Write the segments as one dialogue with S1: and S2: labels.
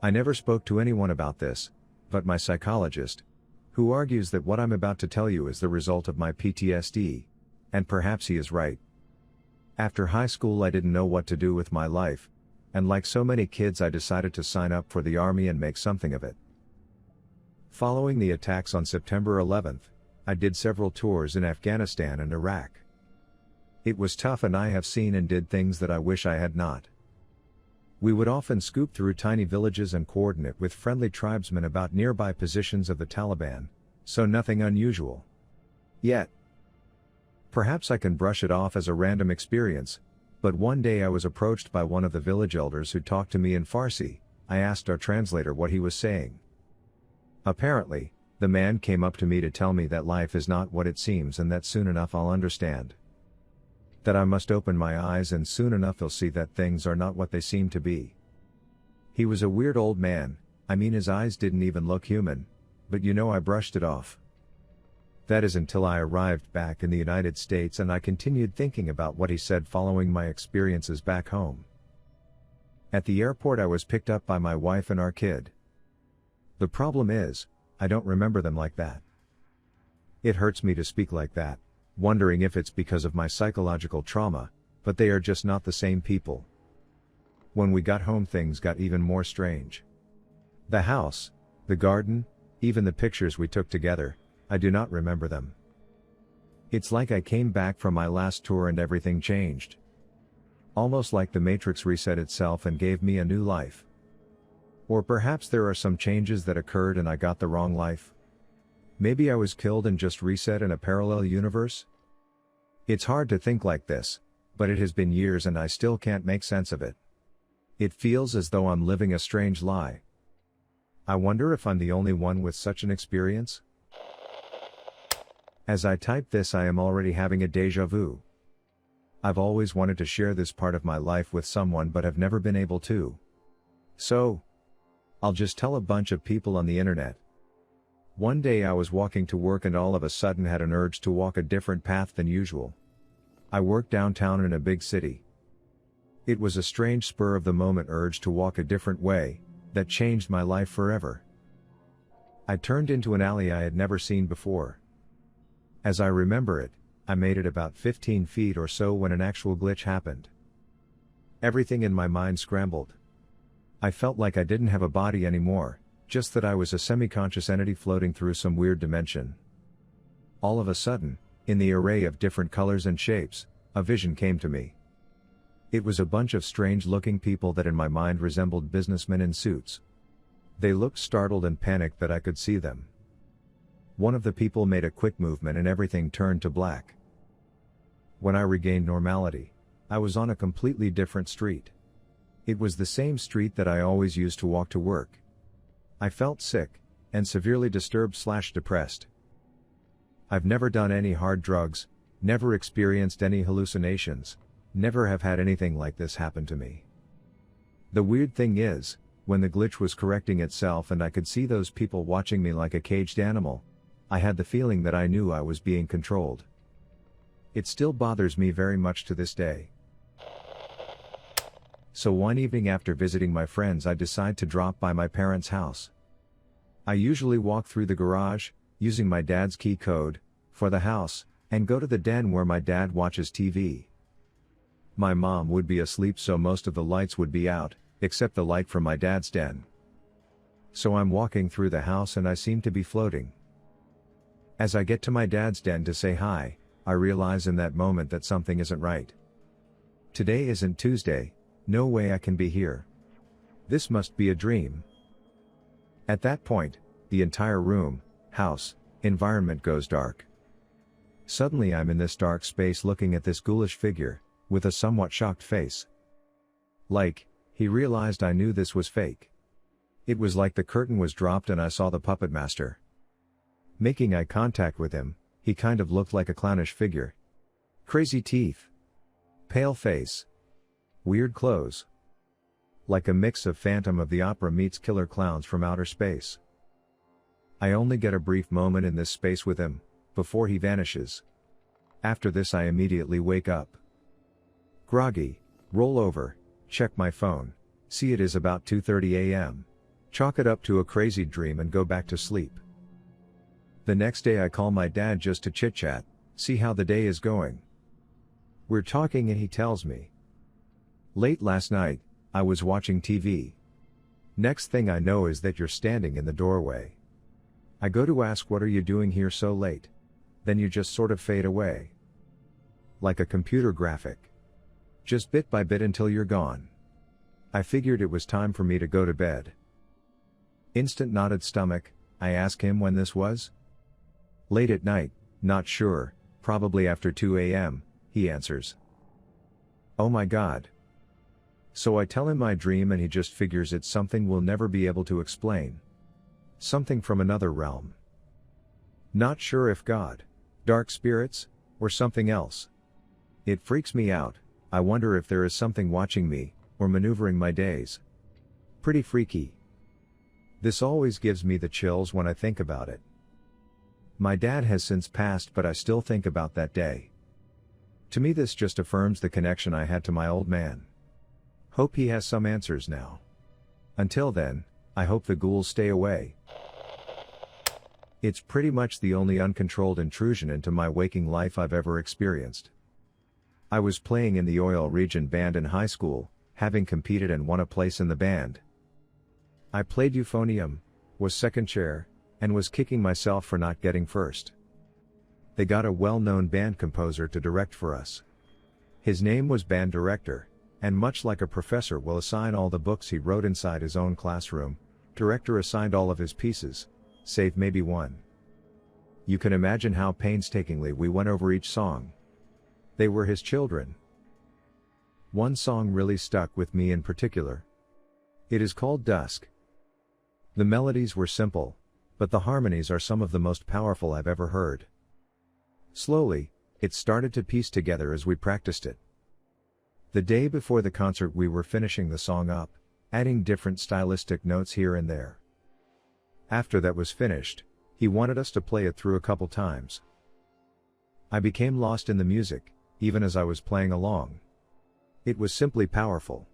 S1: I never spoke to anyone about this, but my psychologist, who argues that what I'm about to tell you is the result of my PTSD, and perhaps he is right. After high school I didn't know what to do with my life, and like so many kids I decided to sign up for the army and make something of it. Following the attacks on September 11th, I did several tours in Afghanistan and Iraq. It was tough and I have seen and did things that I wish I had not. We would often scoop through tiny villages and coordinate with friendly tribesmen about nearby positions of the Taliban, so nothing unusual. Yet, perhaps I can brush it off as a random experience, but one day I was approached by one of the village elders who talked to me in Farsi. I asked our translator what he was saying. Apparently, the man came up to me to tell me that life is not what it seems and that soon enough I'll understand. That I must open my eyes and soon enough I'll see that things are not what they seem to be. He was a weird old man, I mean his eyes didn't even look human, but I brushed it off. That is until I arrived back in the United States and I continued thinking about what he said following my experiences back home. At the airport I was picked up by my wife and our kid. The problem is, I don't remember them like that. It hurts me to speak like that, wondering if it's because of my psychological trauma, but they are just not the same people. When we got home things got even more strange. The house, the garden, even the pictures we took together, I do not remember them. It's like I came back from my last tour and everything changed. Almost like the Matrix reset itself and gave me a new life. Or perhaps there are some changes that occurred and I got the wrong life. Maybe I was killed and just reset in a parallel universe? It's hard to think like this, but it has been years and I still can't make sense of it. It feels as though I'm living a strange lie. I wonder if I'm the only one with such an experience? As I type this I am already having a déjà vu. I've always wanted to share this part of my life with someone but have never been able to. So, I'll just tell a bunch of people on the internet. One day I was walking to work and all of a sudden had an urge to walk a different path than usual. I work downtown in a big city. It was a strange spur of the moment urge to walk a different way, that changed my life forever. I turned into an alley I had never seen before. As I remember it, I made it about 15 feet or so when an actual glitch happened. Everything in my mind scrambled. I felt like I didn't have a body anymore, just that I was a semi-conscious entity floating through some weird dimension. All of a sudden, in the array of different colors and shapes, a vision came to me. It was a bunch of strange-looking people that in my mind resembled businessmen in suits. They looked startled and panicked that I could see them. One of the people made a quick movement and everything turned to black. When I regained normality, I was on a completely different street. It was the same street that I always used to walk to work. I felt sick, and severely disturbed/depressed. I've never done any hard drugs, never experienced any hallucinations, never have had anything like this happen to me. The weird thing is, when the glitch was correcting itself and I could see those people watching me like a caged animal, I had the feeling that I knew I was being controlled. It still bothers me very much to this day. So one evening after visiting my friends I decide to drop by my parents' house. I usually walk through the garage, using my dad's key code, for the house, and go to the den where my dad watches TV. My mom would be asleep so most of the lights would be out, except the light from my dad's den. So I'm walking through the house and I seem to be floating. As I get to my dad's den to say hi, I realize in that moment that something isn't right. Today isn't Tuesday. No way I can be here. This must be a dream. At that point, the entire room, house, environment goes dark. Suddenly I'm in this dark space looking at this ghoulish figure, with a somewhat shocked face. Like, he realized I knew this was fake. It was like the curtain was dropped and I saw the puppet master. Making eye contact with him, he kind of looked like a clownish figure. Crazy teeth. Pale face. Weird clothes. Like a mix of Phantom of the Opera meets Killer Clowns from outer space. I only get a brief moment in this space with him, before he vanishes. After this I immediately wake up. Groggy, roll over, check my phone, see it is about 2:30 a.m. Chalk it up to a crazy dream and go back to sleep. The next day I call my dad just to chit-chat, see how the day is going. We're talking and he tells me, "Late last night, I was watching TV. Next thing I know is that you're standing in the doorway. I go to ask, what are you doing here so late? Then you just sort of fade away. Like a computer graphic. Just bit by bit until you're gone. I figured it was time for me to go to bed." Instant knotted stomach, I ask him when this was. "Late at night, not sure, probably after 2 a.m., he answers. Oh my god. So I tell him my dream and he just figures it's something we'll never be able to explain. Something from another realm. Not sure if God, dark spirits, or something else. It freaks me out. I wonder if there is something watching me, or maneuvering my days. Pretty freaky. This always gives me the chills when I think about it. My dad has since passed, but I still think about that day. To me this just affirms the connection I had to my old man. Hope he has some answers now. Until then, I hope the ghouls stay away. It's pretty much the only uncontrolled intrusion into my waking life I've ever experienced. I was playing in the oil region band in high school, having competed and won a place in the band. I played euphonium, was second chair, and was kicking myself for not getting first. They got a well-known band composer to direct for us. His name was band director, and much like a professor will assign all the books he wrote inside his own classroom, director assigned all of his pieces, save maybe one. You can imagine how painstakingly we went over each song. They were his children. One song really stuck with me in particular. It is called Dusk. The melodies were simple, but the harmonies are some of the most powerful I've ever heard. Slowly, it started to piece together as we practiced it. The day before the concert we were finishing the song up, adding different stylistic notes here and there. After that was finished, he wanted us to play it through a couple times. I became lost in the music, even as I was playing along. It was simply powerful.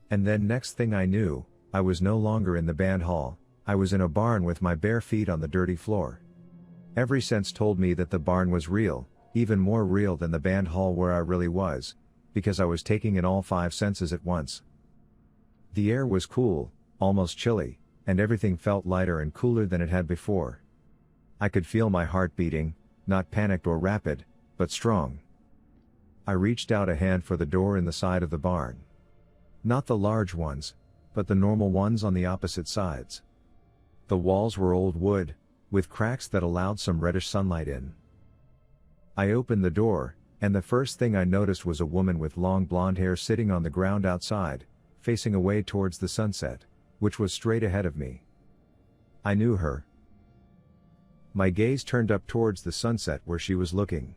S1: And then next thing I knew, I was no longer in the band hall, I was in a barn with my bare feet on the dirty floor. Every sense told me that the barn was real, even more real than the band hall where I really was, because I was taking in all 5 senses at once. The air was cool, almost chilly, and everything felt lighter and cooler than it had before. I could feel my heart beating, not panicked or rapid, but strong. I reached out a hand for the door in the side of the barn. Not the large ones, but the normal ones on the opposite sides. The walls were old wood, with cracks that allowed some reddish sunlight in. I opened the door, and the first thing I noticed was a woman with long blonde hair sitting on the ground outside, facing away towards the sunset, which was straight ahead of me. I knew her. My gaze turned up towards the sunset where she was looking.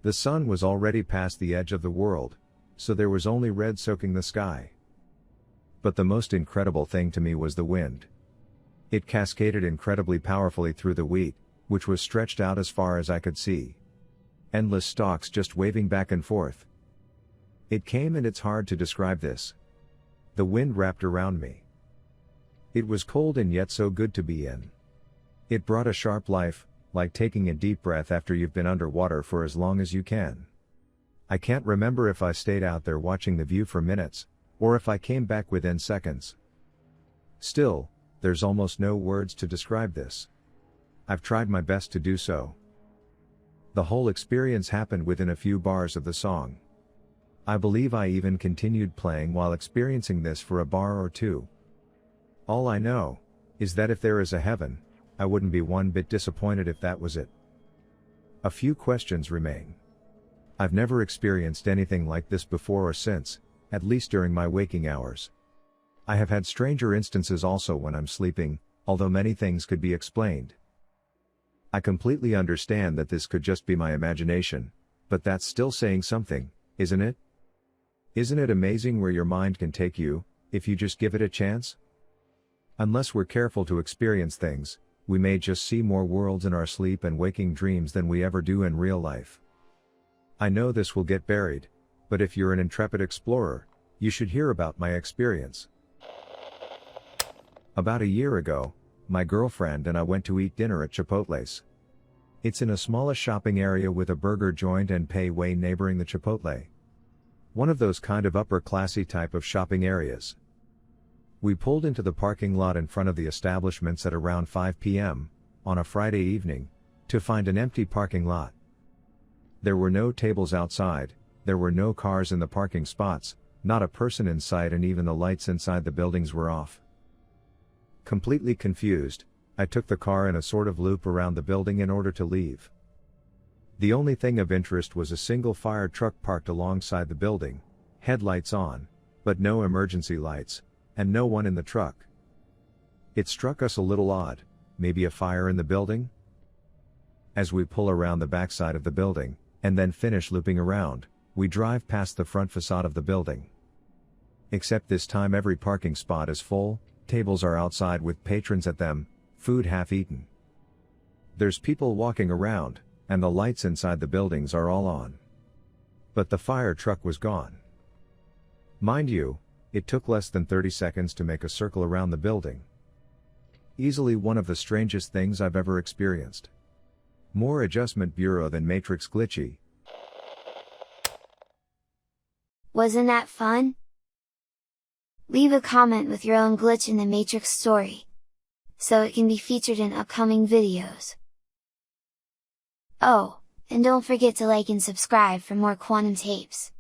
S1: The sun was already past the edge of the world, so there was only red soaking the sky. But the most incredible thing to me was the wind. It cascaded incredibly powerfully through the wheat, which was stretched out as far as I could see. Endless stalks just waving back and forth. It came, and it's hard to describe this. The wind wrapped around me. It was cold and yet so good to be in. It brought a sharp life, like taking a deep breath after you've been underwater for as long as you can. I can't remember if I stayed out there watching the view for minutes, or if I came back within seconds. Still, there's almost no words to describe this. I've tried my best to do so. The whole experience happened within a few bars of the song. I believe I even continued playing while experiencing this for a bar or two. All I know is that if there is a heaven, I wouldn't be one bit disappointed if that was it. A few questions remain. I've never experienced anything like this before or since, at least during my waking hours. I have had stranger instances also when I'm sleeping, although many things could be explained. I completely understand that this could just be my imagination, but that's still saying something, isn't it? Isn't it amazing where your mind can take you, if you just give it a chance? Unless we're careful to experience things, we may just see more worlds in our sleep and waking dreams than we ever do in real life. I know this will get buried, but if you're an intrepid explorer, you should hear about my experience. About a year ago, my girlfriend and I went to eat dinner at Chipotle's. It's in a smallish shopping area with a burger joint and pay way neighboring the Chipotle. One of those kind of upper classy type of shopping areas. We pulled into the parking lot in front of the establishments at around 5 p.m., on a Friday evening, to find an empty parking lot. There were no tables outside, there were no cars in the parking spots, not a person in sight, and even the lights inside the buildings were off. Completely confused, I took the car in a sort of loop around the building in order to leave. The only thing of interest was a single fire truck parked alongside the building, headlights on, but no emergency lights, and no one in the truck. It struck us a little odd, maybe a fire in the building? As we pull around the backside of the building, and then finish looping around, we drive past the front facade of the building. Except this time every parking spot is full, tables are outside with patrons at them, food half eaten. There's people walking around, and the lights inside the buildings are all on. But the fire truck was gone. Mind you, it took less than 30 seconds to make a circle around the building. Easily one of the strangest things I've ever experienced. More Adjustment Bureau than Matrix glitchy.
S2: Wasn't that fun? Leave a comment with your own glitch in the Matrix story, so it can be featured in upcoming videos. Oh, and don't forget to like and subscribe for more quantum tapes.